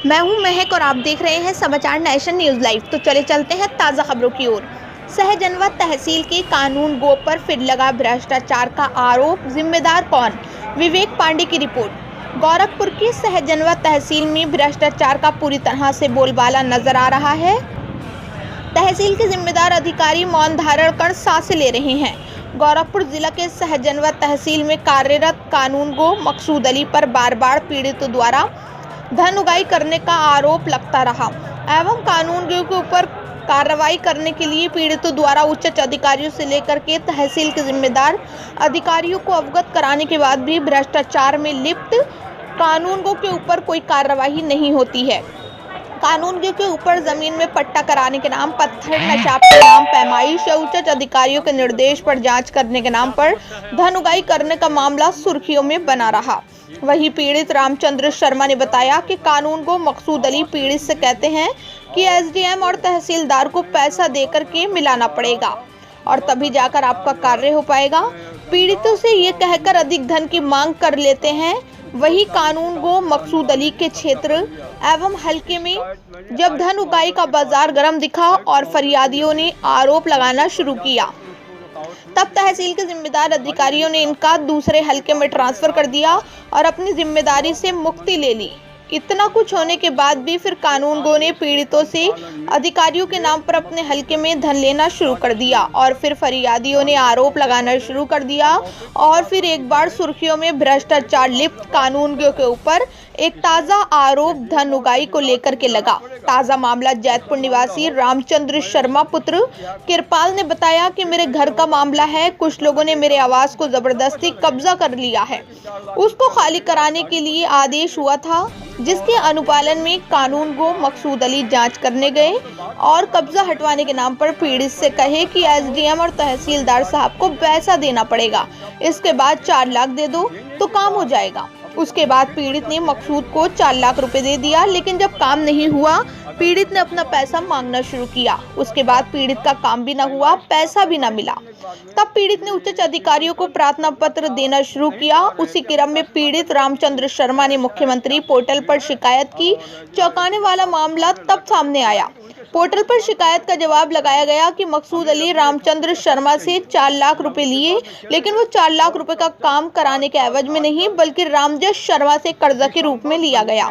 मैं हूं महक और आप देख रहे हैं समाचार नेशन न्यूज़ लाइव। तो चले चलते हैं ताज़ा खबरों की ओर। सहजनवा तहसील के कानून गो पर फिर लगा भ्रष्टाचार का आरोप, जिम्मेदार कौन? विवेक पांडे की रिपोर्ट। गोरखपुर की सहजनवा तहसील में भ्रष्टाचार का पूरी तरह से बोलबाला नजर आ रहा है। तहसील के जिम्मेदार अधिकारी मौन धारण कर सांसें ले रहे हैं। गोरखपुर जिला के सहजनवा तहसील में कार्यरत कानून गो मकसूद अली पर बार बार पीड़ितों द्वारा धन उगाही करने का आरोप लगता रहा एवं कानून के ऊपर कार्रवाई करने के लिए पीड़ितों द्वारा उच्च अधिकारियों से लेकर के तहसील के जिम्मेदार अधिकारियों को अवगत कराने के बाद भी भ्रष्टाचार में लिप्त कानून के ऊपर कोई कार्रवाई नहीं होती है। कानून के ऊपर जमीन में पट्टा कराने के नाम, पत्थर नशाब के नाम, पैमाइश या उच्च अधिकारियों के निर्देश पर जांच करने के नाम पर धन उगाही करने का मामला सुर्खियों में बना रहा। वही पीड़ित रामचंद्र शर्मा ने बताया कि कानून को मकसूद अली पीड़ित से कहते हैं कि एसडीएम और तहसीलदार को पैसा देकर के मिलाना पड़ेगा और तभी जाकर आपका कार्य हो पाएगा। पीड़ितों से ये कहकर अधिक धन की मांग कर लेते हैं। वही कानून गो मकसूद अली के क्षेत्र एवं हलके में जब धन उगाही का बाजार गर्म दिखा और फरियादियों ने आरोप लगाना शुरू किया, तब तहसील के जिम्मेदार अधिकारियों ने इनका दूसरे हलके में ट्रांसफर कर दिया और अपनी जिम्मेदारी से मुक्ति ले ली। इतना कुछ होने के बाद भी फिर कानून गो ने पीड़ितों से अधिकारियों के नाम पर अपने हलके में धन लेना शुरू कर दिया और फिर फरियादियों ने आरोप लगाना शुरू कर दिया और फिर एक बार सुर्खियों में भ्रष्टाचार लिप्त कानून गो के ऊपर एक ताज़ा आरोप धन उगाही को लेकर के लगा। ताज़ा मामला जैतपुर निवासी रामचंद्र शर्मा पुत्र कृपाल ने बताया कि मेरे घर का मामला है। कुछ लोगों ने मेरे आवास को जबरदस्ती कब्जा कर लिया है। उसको खाली कराने के लिए आदेश हुआ था, जिसके अनुपालन में कानून गो मकसूद अली जांच करने गए और कब्जा हटवाने के नाम पर पीड़ित से कहे कि एसडीएम और तहसीलदार साहब को पैसा देना पड़ेगा, इसके बाद 4 लाख दे दो तो काम हो जाएगा। उसके बाद पीड़ित ने मकसूद को 4 लाख रुपए दे दिया, लेकिन जब काम नहीं हुआ पीड़ित ने अपना पैसा मांगना शुरू किया। उसके बाद पीड़ित का काम भी न हुआ, पैसा भी न मिला। तब पीड़ित ने उच्च अधिकारियों को प्रार्थना पत्र देना शुरू किया। उसी क्रम में पीड़ित रामचंद्र शर्मा ने मुख्यमंत्री पोर्टल पर शिकायत की। चौंकाने वाला मामला तब सामने आया। पोर्टल पर शिकायत का जवाब लगाया गया कि मकसूद अली रामचंद्र शर्मा से 4 लाख रुपए लिए, लेकिन वो 4 लाख रुपए का काम कराने के एवज में नहीं बल्कि रामजस शर्मा से कर्जा के रूप में लिया गया।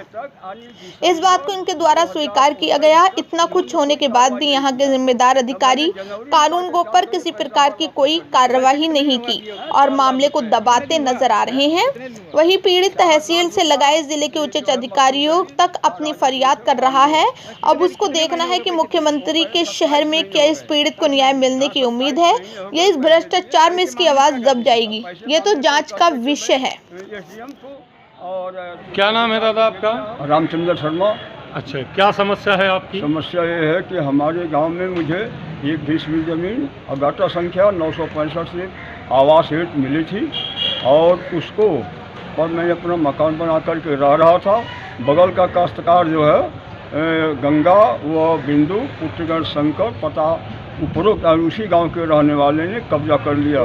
इस बात को इनके द्वारा स्वीकार किया गया। इतना कुछ होने के बाद भी यहाँ के जिम्मेदार अधिकारी कानून गो पर किसी प्रकार की कोई कार्रवाई नहीं की और मामले को दबाते नजर आ रहे हैं। वही पीड़ित तहसील से लगाए जिले के उच्च अधिकारियों तक अपनी फरियाद कर रहा है। अब उसको देखना है कि मुख्यमंत्री के शहर में क्या इस पीड़ित को न्याय मिलने की उम्मीद है या इस भ्रष्टाचार में इसकी आवाज दब जाएगी। ये तो जांच का विषय है। क्या नाम है दादा आपका? रामचंद्र शर्मा। अच्छा, क्या समस्या है आपकी? समस्या ये है कि हमारे गांव में मुझे एक 20 जमीन अगाटा संख्या 965 से आवास हेतु मिली थी और उसको और मैं अपना मकान बना करके रह रहा था। बगल का काश्तकार जो है गंगा व बिंदु पुत्रगढ़ शंकर पता उपरोक्त उसी गांव के रहने वाले ने कब्जा कर लिया।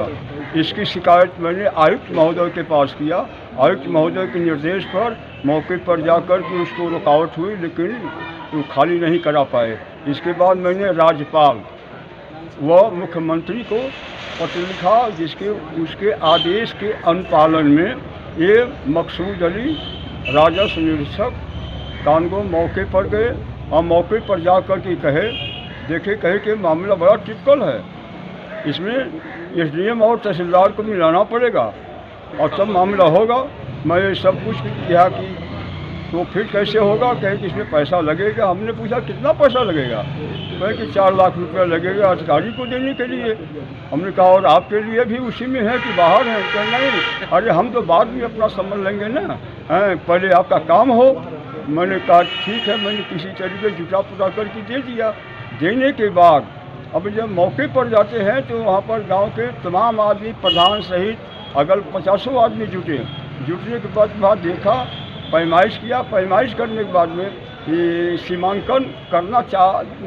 इसकी शिकायत मैंने आयुक्त महोदय के पास किया। आयुक्त महोदय के निर्देश पर मौके पर जाकर के उसको रुकावट हुई, लेकिन वो खाली नहीं करा पाए। इसके बाद मैंने राज्यपाल व मुख्यमंत्री को पत्र लिखा, जिसके उसके आदेश के अनुपालन में ये मकसूद अली राजस्व निरीक्षक कानगो मौके पर गए और मौके पर जाकर के कहे कि मामला बड़ा टिपिकल है, इसमें एसडीएम और तहसीलदार को मिलाना पड़ेगा और तब मामला होगा। मैं ये सब कुछ किया कि तो फिर कैसे होगा, कहे कि इसमें पैसा लगेगा। हमने पूछा कितना पैसा लगेगा, कहे कि 4 लाख रुपया लगेगा अधिकारी को देने के लिए। हमने कहा और आपके लिए भी उसी में है कि बाहर है? कहे नहीं, अरे हम तो बाद में अपना समझ लेंगे ना, पहले आपका काम हो। मैंने कहा ठीक है, मैंने किसी तरीके जुटा पुटा करके दे दिया। देने के बाद अब जब मौके पर जाते हैं तो वहाँ पर गांव के तमाम आदमी प्रधान सहित अगल 50 आदमी जुटने के बाद देखा, पैमाइश किया। पैमाइश करने के बाद में ये सीमांकन करना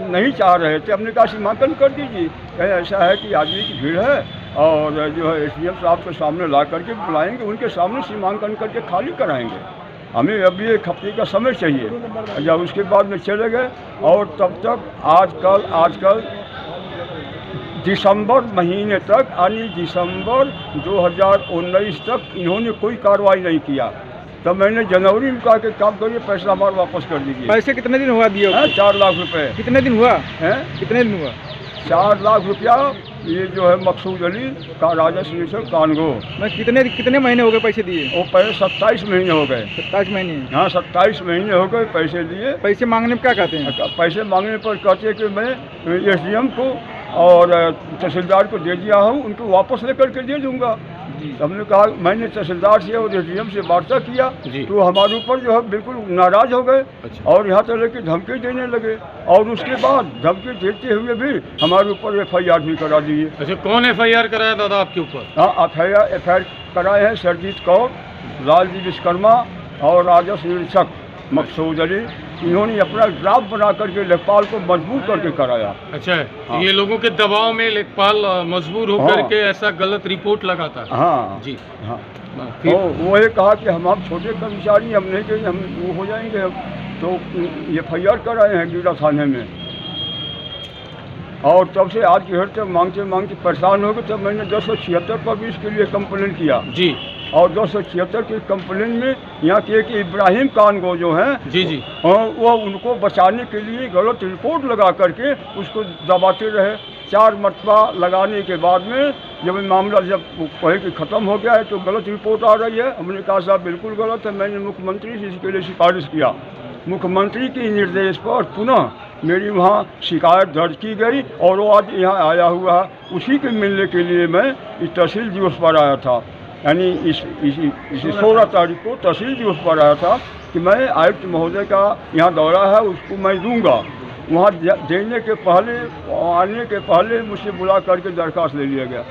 नहीं चाह रहे थे। हमने कहा सीमांकन कर दीजिए। कहीं ऐसा है कि आदमी की भीड़ है और जो है एसडीएम साहब के सामने ला करके बुलाएंगे, उनके सामने सीमांकन करके खाली कराएंगे। हमें अभी एक हफ्ते का समय चाहिए। जब उसके बाद में चले गए और तब तक आजकल दिसंबर महीने तक यानी दिसंबर 2019 तक इन्होंने कोई कार्रवाई नहीं किया। तब मैंने जनवरी में कहा कि काम करिए, पैसा हमारा वापस कर दीजिए। पैसे कितने दिन हुआ दिए? 4 लाख रुपए। कितने दिन हुआ हैं? कितने दिन हुआ? 4 लाख रुपया ये जो है मकसूद अली का राजस्व निरीक्षक कानगो। मैं कितने महीने हो गए पैसे दिए? वो पहले 27 महीने हो गए। 27 महीने? हाँ 27 महीने हो गए पैसे दिए। पैसे मांगने में क्या कहते हैं? पैसे मांगने पर कहते हैं कि मैं एसडीएम को और तहसीलदार को दे दिया हूँ, उनको वापस लेकर के दे दूंगा। हमने कहा, मैंने तहसीलदार से और एसडीएम से वार्ता किया तो हमारे ऊपर जो है बिल्कुल नाराज हो गए। अच्छा। और यहाँ तक कि धमकी देने लगे और उसके बाद धमकी देते हुए भी हमारे ऊपर FIR भी करा दिए। अच्छा, कौन FIR कराया दादा आपके ऊपर? हाँ FIR कराए हैं सरजीत कौर, लालजी विश्वकर्मा और राजस्व निरीक्षक मकसूद अली। इन्होंने अपना ड्राफ्ट बना करके लेखपाल को मजबूर करके कराया। अच्छा, हाँ। ये लोगों के दबाव में लेखपाल मजबूर होकर के ऐसा गलत रिपोर्ट लगाता है। हाँ जी हाँ। फिर? तो वो ये कहा कि हम छोटे कर्मचारी, हम नहीं कहेंगे, हम वो हो जाएंगे। तो FIR कराए हैं गीड़ा थाने में। और तब से आज की हर तक मांगते परेशान हो गए। तब मैंने 276 पर भी इसके लिए कंप्लेन किया जी। और 276 की कंप्लेन में यहाँ के एक इब्राहिम कानगो जो हैं जी वो उनको बचाने के लिए गलत रिपोर्ट लगा करके उसको दबाते रहे। 4 मरतबा लगाने के बाद में जब मामला जब कहे कि ख़त्म हो गया है तो गलत रिपोर्ट आ रही है। हमने कहा साहब बिल्कुल गलत है। मैंने मुख्यमंत्री से इसके लिए सिफारिश किया। मुख्यमंत्री के निर्देश पर पुनः मेरी वहाँ शिकायत दर्ज की गई और वो आज यहाँ आया हुआ है। उसी के मिलने के लिए मैं इस तहसील दिवस पर आया था, यानी इसी 16 तारीख को तहसील दिवस पर आया था कि मैं आयुक्त महोदय का यहाँ दौरा है उसको मैं दूंगा। वहाँ देने के पहले, आने के पहले मुझसे बुला करके दरख्वास्त ले लिया गया।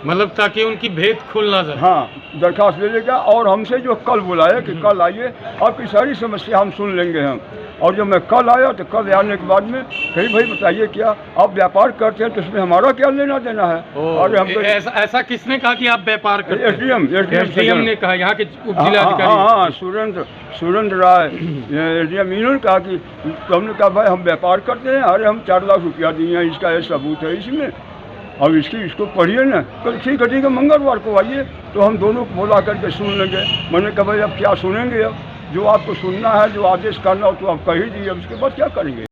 मतलब ताकि उनकी भेद खुल ना जाए। हाँ, दरख्वास्त ले लेगा और हमसे जो कल बुलाया कि कल आइए, आपकी सारी समस्या हम सुन लेंगे हम। और जब मैं कल आया तो कल आने के बाद में कही भाई बताइए क्या आप व्यापार करते हैं तो उसमें हमारा क्या लेना देना है? और हम ऐसा किसने कहा कि आप व्यापार करते हैं? एसडीएम ने कहा, यहाँ के उप जिलाधिकारी। हाँ, सुरेंद्र राय एसडीएम इन्होंने कहा कि हमने कहा भाई हम व्यापार करते हैं। अरे हम 4 लाख रुपया दिए हैं, इसका ये सबूत है इसमें। अब इसको पढ़िए ना। कल ठीक है मंगलवार को आइए तो हम दोनों को बुला करके सुन लेंगे। मैंने कहा भाई अब क्या सुनेंगे? अब जो आपको सुनना है, जो आदेश करना हो तो आप कह ही दीजिए, अब इसके बाद क्या करेंगे।